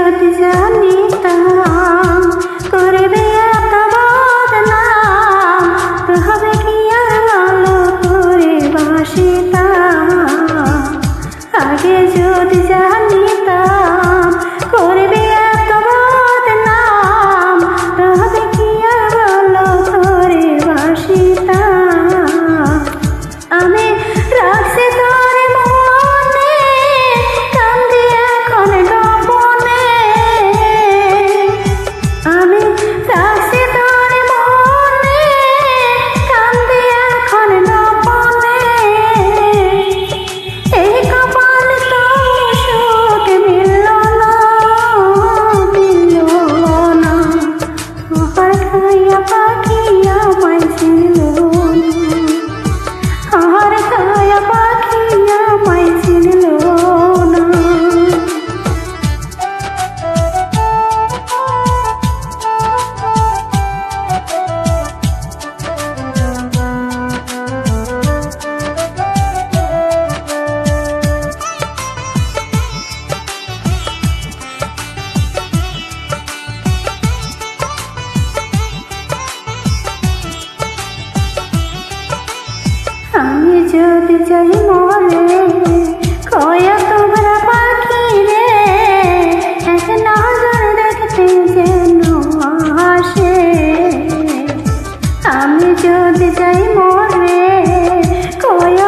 যদি জানিতাম করবে এত বদনাম, তবে কি আর ভালো করে বাসিতাম। আগে যদি জানিতাম করবে এত বদনাম, তবে কি আর ভালো করে বাসিতাম। আমি রাখছি তোর মনে, কান্দি এখন গোপনে। আমি রাখছি তোর মনে, কান্দি এখন গোপনে। এই কপাল তো সুখ মিলল না, মিলল না। আহার খাইয়া পাখি আমায় চিনল না, আহার খাইয়া পাখি আমায় চিনল না। আমি যদি যাই মরে কয়া তোমরা পাখি রে, এক নজর দেখতে যেন আসে। আমি যদি যাই মরে কয়া